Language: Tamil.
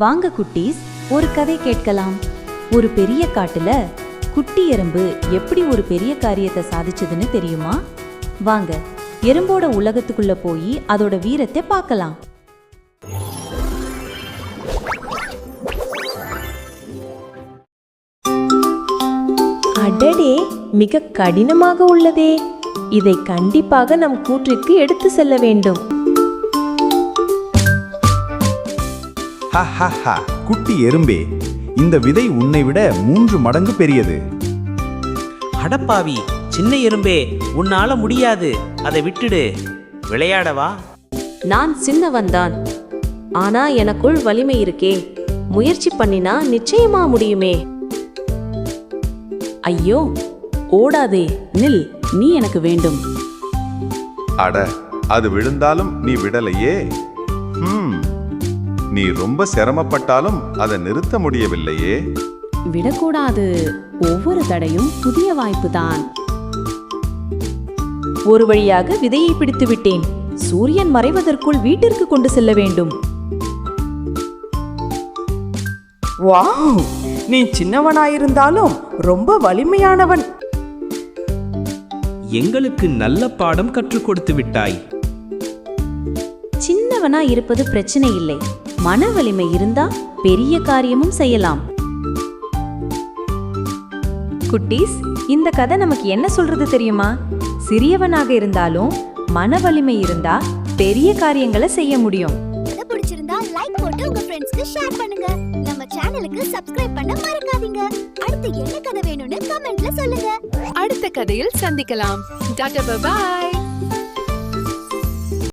வாங்க குட்டீஸ், ஒரு கதை கேட்கலாம். ஒரு பெரிய காட்டுல குட்டி எறும்பு எப்படி ஒரு பெரிய காரியத்தை சாதிச்சதுன்னு தெரியுமா? வாங்க எறும்போட உலகத்துக்குள்ள போய் அதோட வீரத்தை பார்க்கலாம். அடடே, மிக கடினமாக உள்ளதே. இதை கண்டிப்பாக நம் கூற்றிற்கு எடுத்து செல்ல வேண்டும். குட்டி எறும்பே, இந்த விதை உன்னை விட 3 மடங்கு பெரியது. அடப்பாவி, சின்ன எறும்பே, உன்னால முடியாது, அதை விட்டுடு. விளையாடவா? நான் சின்னவன்தான், ஆனா எனக்குள் வலிமை இருக்கே. முயற்சி பண்ணினா நிச்சயமா முடியுமே. ஐயோ, ஓடாதே, நில், நீ எனக்கு வேண்டும். அட, அது விழுந்தாலும் நீ விடலையே. நீ ரொம்ப சிரமப்பட்டாலும் அதை நிறுத்த முடியவில்லையே. விடக்கூடாது, ஒவ்வொரு தடையும் புதிய வாய்ப்பு தான். ஒரு வழியாக விதையை பிடித்து விட்டேன். சூரியன் மறைவதற்குள் வீட்டிற்கு கொண்டு செல்ல வேண்டும். வாவ், நீ சின்னவனாயிருந்தாலும் ரொம்ப வலிமையானவன். எங்களுக்கு நல்ல பாடம் கற்றுக் கொடுத்து விட்டாய். சின்னவனா இருப்பது பிரச்சனை இல்லை, மன வலிமை இருந்தா பெரிய காரியமும் செய்யலாம். குட்டீஸ், இந்த கதை நமக்கு என்ன சொல்றது தெரியுமா? சிறியவனாக இருந்தாலும் மன வலிமை இருந்தா பெரிய காரியங்களை செய்ய முடியும். பிடிச்சிருந்தா லைக் போட்டு உங்க ஃப்ரெண்ட்ஸ்க்கு ஷேர் பண்ணுங்க. நம்ம சேனலுக்கு சப்ஸ்கிரைப் பண்ண மறக்காதீங்க. அடுத்து என்ன கதை வேணும்னு கமெண்ட்ல சொல்லுங்க. அடுத்த கதையில் சந்திக்கலாம். டாடா, பை பை.